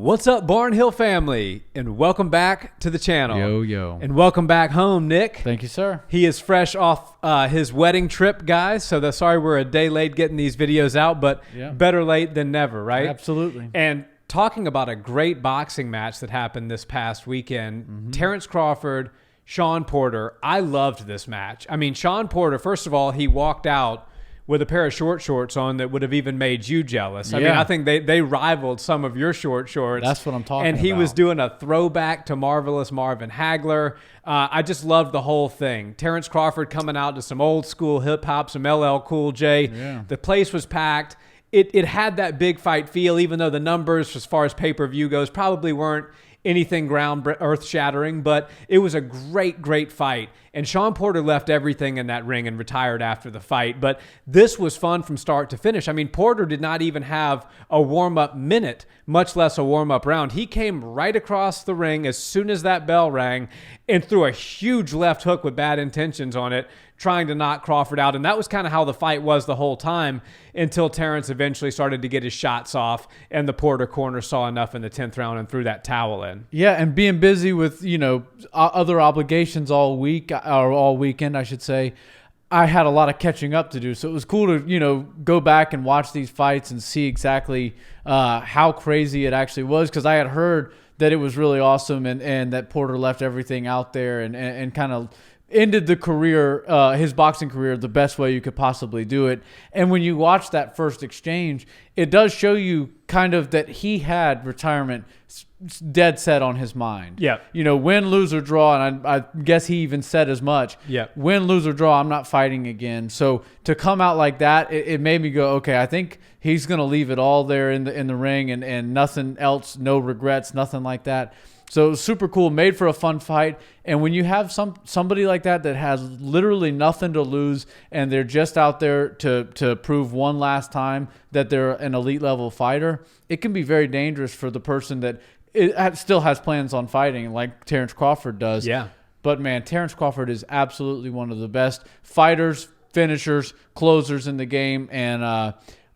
What's up, Barnhill family, and welcome back to the channel. Yo. And welcome back home, Nick. Thank you, sir. He is fresh off his wedding trip, guys, so sorry we're a day late getting these videos out, but better late than never, right? Absolutely. And talking about a great boxing match that happened this past weekend, Terence Crawford, Shawn Porter. I loved this match. I mean, Shawn Porter, first of all, he walked out with a pair of short shorts on that would have even made you jealous. I mean, I think they rivaled some of your short shorts. That's what I'm talking about. And he was doing a throwback to Marvelous Marvin Hagler. I just loved the whole thing. Terence Crawford coming out to some old school hip hop, some LL Cool J. Yeah. The place was packed. It had that big fight feel, even though the numbers as far as pay-per-view goes probably weren't anything earth-shattering, but it was a great fight. And Shawn Porter left everything in that ring and retired after the fight. But this was fun from start to finish. I mean, Porter did not even have a warm-up minute, much less a warm-up round. He came right across the ring as soon as that bell rang and threw a huge left hook with bad intentions on it, trying to knock Crawford out. And that was kind of how the fight was the whole time until Terence eventually started to get his shots off and the Porter corner saw enough in the 10th round and threw that towel in. Yeah, and being busy with, other obligations all week, or all weekend, I should say, I had a lot of catching up to do. So it was cool to, go back and watch these fights and see exactly how crazy it actually was, because I had heard that it was really awesome and that Porter left everything out there and kind of ended the career, his boxing career, the best way you could possibly do it. And when you watch that first exchange, it does show you kind of that he had retirement dead set on his mind. Yeah. Win, lose, or draw, and I guess he even said as much. Yeah. Win, lose, or draw, I'm not fighting again. So to come out like that, it made me go, okay, I think he's going to leave it all there in the ring and nothing else, no regrets, nothing like that. So it was super cool, made for a fun fight. And when you have somebody like that has literally nothing to lose and they're just out there to prove one last time that they're an elite level fighter, it can be very dangerous for the person that still has plans on fighting, like Terence Crawford does. Yeah. But man, Terence Crawford is absolutely one of the best fighters, finishers, closers in the game. And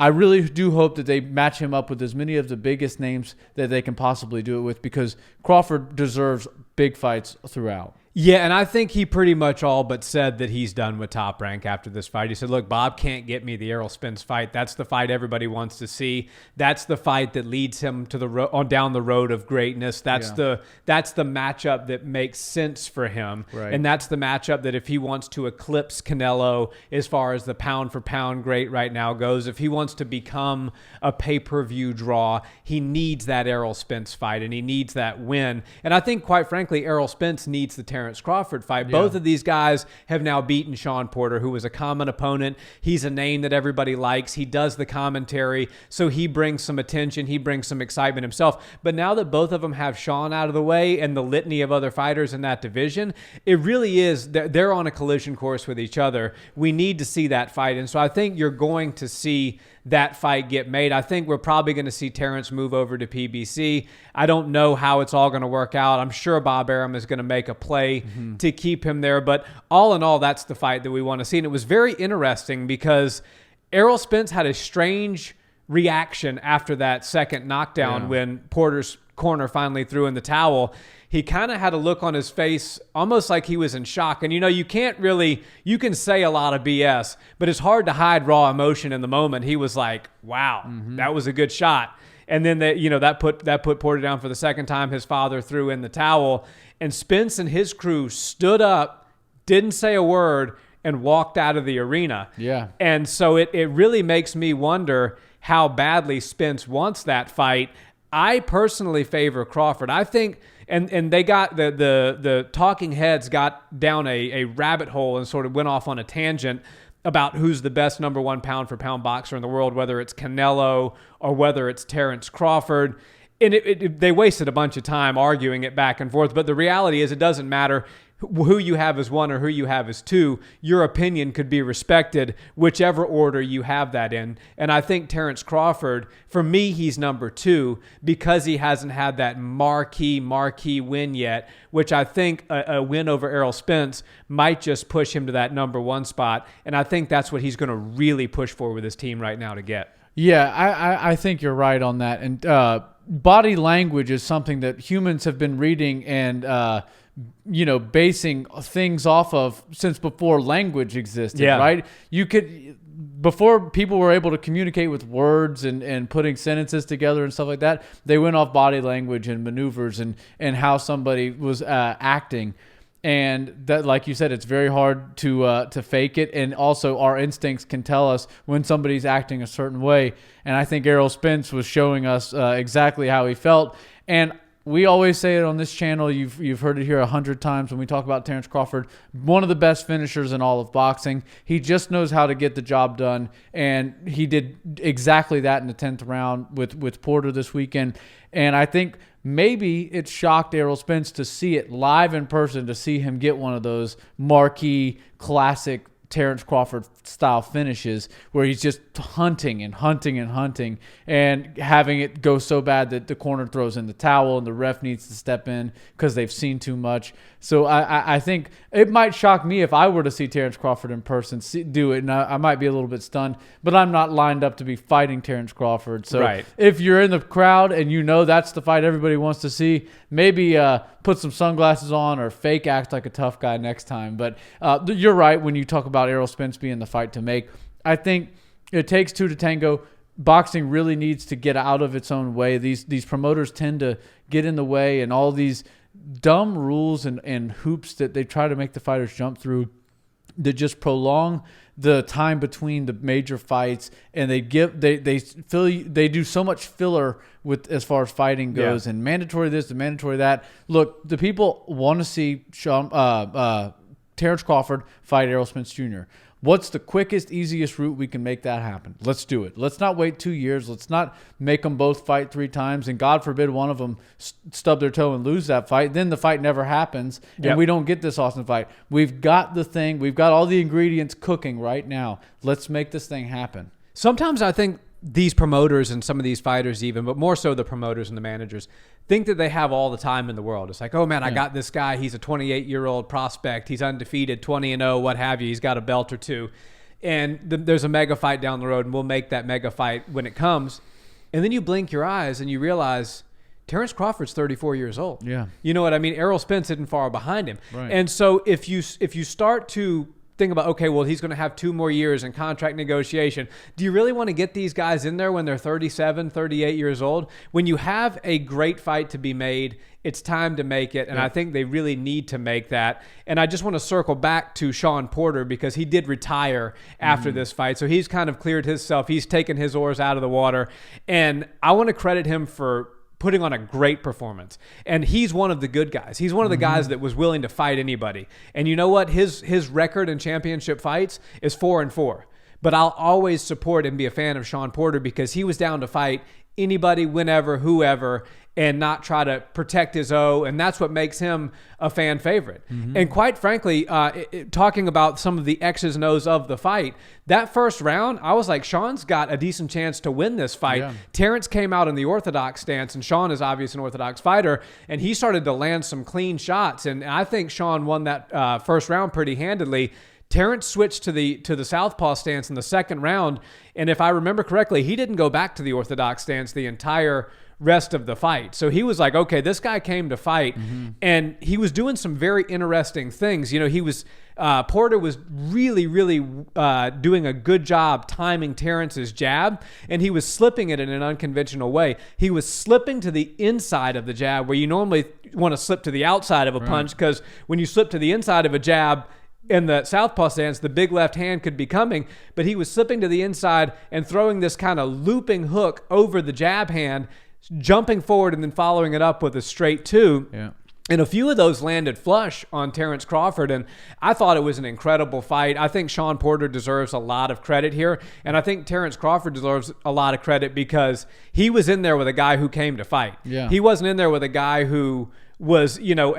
I really do hope that they match him up with as many of the biggest names that they can possibly do it with, because Crawford deserves big fights throughout. Yeah, and I think he pretty much all but said that he's done with Top Rank after this fight. He said, look, Bob can't get me the Errol Spence fight. That's the fight everybody wants to see. That's the fight that leads him to down the road of greatness. That's the matchup that makes sense for him. Right. And that's the matchup that if he wants to eclipse Canelo as far as the pound-for-pound great right now goes, if he wants to become a pay-per-view draw, he needs that Errol Spence fight, and he needs that win. And I think, quite frankly, Errol Spence needs the Terence Crawford fight. Yeah. Both of these guys have now beaten Shawn Porter, who was a common opponent. He's a name that everybody likes. He does the commentary, so he brings some attention. He brings some excitement himself. But now that both of them have Shawn out of the way and the litany of other fighters in that division, it really is, they're on a collision course with each other. We need to see that fight. And so I think you're going to see that fight get made. I think we're probably going to see Terence move over to PBC. I don't know how it's all going to work out. I'm sure Bob Arum is going to make a play to keep him there. But all in all, that's the fight that we want to see. And it was very interesting because Errol Spence had a strange reaction after that second knockdown when Porter's corner finally threw in the towel. He kind of had a look on his face almost like he was in shock. And, you can say a lot of BS, but it's hard to hide raw emotion in the moment. He was like, wow, that was a good shot. And then that put Porter down for the second time. His father threw in the towel, and Spence and his crew stood up, didn't say a word, and walked out of the arena. Yeah. And so it really makes me wonder how badly Spence wants that fight. I personally favor Crawford. I think, and they got the talking heads got down a rabbit hole and sort of went off on a tangent about who's the best number one pound for pound boxer in the world, whether it's Canelo or whether it's Terence Crawford. And they wasted a bunch of time arguing it back and forth. But the reality is it doesn't matter who you have as one or who you have as two. Your opinion could be respected whichever order you have that in. And I think Terence Crawford, for me, he's number two because he hasn't had that marquee win yet, which I think a win over Errol Spence might just push him to that number one spot. And I think that's what he's going to really push for with his team right now to get. Yeah, I think you're right on that. And body language is something that humans have been reading and basing things off of since before language existed, right? Before people were able to communicate with words and putting sentences together and stuff like that, they went off body language and maneuvers and how somebody was acting. And that, like you said, it's very hard to fake it. And also our instincts can tell us when somebody's acting a certain way. And I think Errol Spence was showing us exactly how he felt. And we always say it on this channel. You've heard it here 100 times when we talk about Terence Crawford, one of the best finishers in all of boxing. He just knows how to get the job done, and he did exactly that in the 10th round with Porter this weekend. And I think maybe it shocked Errol Spence to see it live in person, to see him get one of those marquee classic Terence Crawford style finishes where he's just hunting and having it go so bad that the corner throws in the towel and the ref needs to step in because they've seen too much. So I think it might shock me if I were to see Terence Crawford in person do it, and I might be a little bit stunned, but I'm not lined up to be fighting Terence Crawford. So if you're in the crowd and you know that's the fight everybody wants to see, maybe put some sunglasses on or fake act like a tough guy next time. But you're right when you talk about Errol Spence being the fight to make. I think it takes two to tango. Boxing really needs to get out of its own way. These promoters tend to get in the way, and all these dumb rules and hoops that they try to make the fighters jump through that just prolong the time between the major fights, and they do so much filler with as far as fighting goes, and mandatory this and mandatory that. Look, the people want to see Terence Crawford fight Errol Spence Jr. What's the quickest, easiest route we can make that happen? Let's do it. Let's not wait 2 years. Let's not make them both fight 3 times, and God forbid one of them stub their toe and lose that fight. Then the fight never happens, and we don't get this awesome fight. We've got the thing. We've got all the ingredients cooking right now. Let's make this thing happen. Sometimes I think these promoters and some of these fighters even, but more so the promoters and the managers, think that they have all the time in the world. It's like, oh man, I got this guy. He's a 28-year-old prospect. He's undefeated, 20-0, what have you. He's got a belt or two. And there's a mega fight down the road, and we'll make that mega fight when it comes. And then you blink your eyes and you realize Terence Crawford's 34 years old. Yeah. You know what I mean? Errol Spence isn't far behind him. Right. And so if you start to think about, okay, well, he's going to have 2 more years in contract negotiation. Do you really want to get these guys in there when they're 37, 38 years old? When you have a great fight to be made, it's time to make it, and I think they really need to make that. And I just want to circle back to Shawn Porter because he did retire after this fight, so he's kind of cleared himself. He's taken his oars out of the water, and I want to credit him for putting on a great performance. And he's one of the good guys. He's one of the guys that was willing to fight anybody. And you know what? His record in championship fights is 4-4. But I'll always support and be a fan of Shawn Porter because he was down to fight anybody, whenever, whoever, and not try to protect his O, and that's what makes him a fan favorite. And quite frankly, talking about some of the X's and O's of the fight, that first round, I was like, Shawn's got a decent chance to win this fight. Yeah. Terence came out in the orthodox stance, and Shawn is obviously an orthodox fighter, and he started to land some clean shots, and I think Shawn won that first round pretty handedly. Terence switched to the southpaw stance in the second round, and if I remember correctly, he didn't go back to the orthodox stance the entire rest of the fight. So he was like, okay, this guy came to fight, and he was doing some very interesting things. You know, he was Porter was really doing a good job timing Terence's jab, and he was slipping it in an unconventional way. He was slipping to the inside of the jab where you normally want to slip to the outside of a punch, because when you slip to the inside of a jab in the southpaw stance, the big left hand could be coming, but he was slipping to the inside and throwing this kind of looping hook over the jab hand, jumping forward and then following it up with a straight 2. Yeah. And a few of those landed flush on Terence Crawford, and I thought it was an incredible fight. I think Shawn Porter deserves a lot of credit here, and I think Terence Crawford deserves a lot of credit because he was in there with a guy who came to fight. Yeah. He wasn't in there with a guy who was, you know,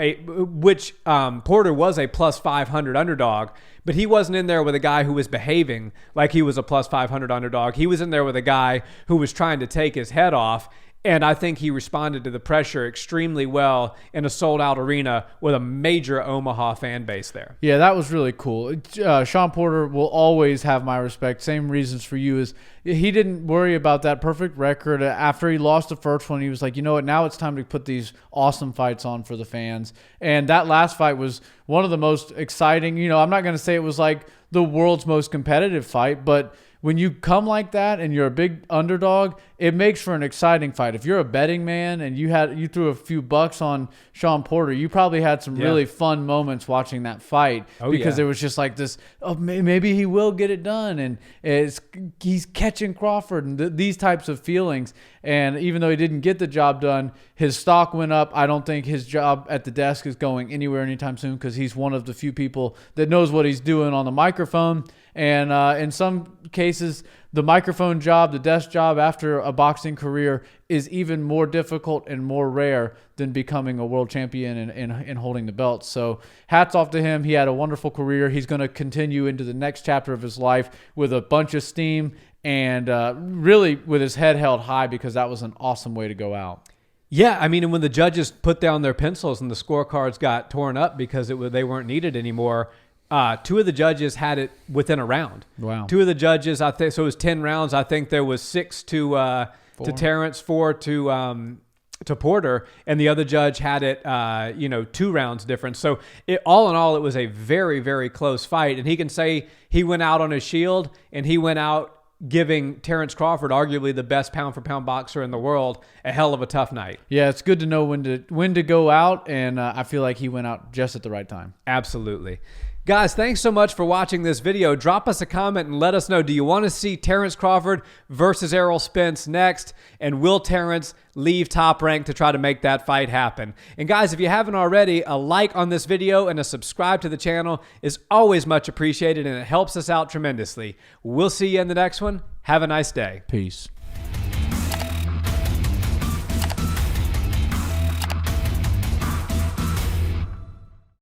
Porter was a plus 500 underdog, but he wasn't in there with a guy who was behaving like he was a plus 500 underdog. He was in there with a guy who was trying to take his head off. And I think he responded to the pressure extremely well in a sold-out arena with a major Omaha fan base there. Yeah, that was really cool. Shawn Porter will always have my respect. Same reasons for you. Is he didn't worry about that perfect record. After he lost the first one, he was like, you know what, now it's time to put these awesome fights on for the fans. And that last fight was one of the most exciting. You know, I'm not going to say it was like the world's most competitive fight, but when you come like that and you're a big underdog, it makes for an exciting fight. If you're a betting man and you threw a few bucks on Shawn Porter, you probably had some really fun moments watching that fight because it was just like this, oh, maybe he will get it done, and he's catching Crawford and these types of feelings. And even though he didn't get the job done, his stock went up. I don't think his job at the desk is going anywhere anytime soon because he's one of the few people that knows what he's doing on the microphone. And in some cases, the microphone job, the desk job after a boxing career is even more difficult and more rare than becoming a world champion and holding the belt. So hats off to him. He had a wonderful career. He's going to continue into the next chapter of his life with a bunch of steam and really with his head held high because that was an awesome way to go out. Yeah, I mean, and when the judges put down their pencils and the scorecards got torn up because they weren't needed anymore, two of the judges had it within a round. Wow. Two of the judges, I think, so it was 10 rounds. I think there was 6 to Terence, 4 to Porter, and the other judge had it, 2 rounds difference. So all in all, it was a very, very close fight. And he can say he went out on his shield, and he went out giving Terence Crawford, arguably the best pound-for-pound boxer in the world, a hell of a tough night. Yeah, it's good to know when to go out, and I feel like he went out just at the right time. Absolutely. Guys, thanks so much for watching this video. Drop us a comment and let us know, do you want to see Terence Crawford versus Errol Spence next? And will Terence leave Top Rank to try to make that fight happen? And guys, if you haven't already, a like on this video and a subscribe to the channel is always much appreciated, and it helps us out tremendously. We'll see you in the next one. Have a nice day. Peace.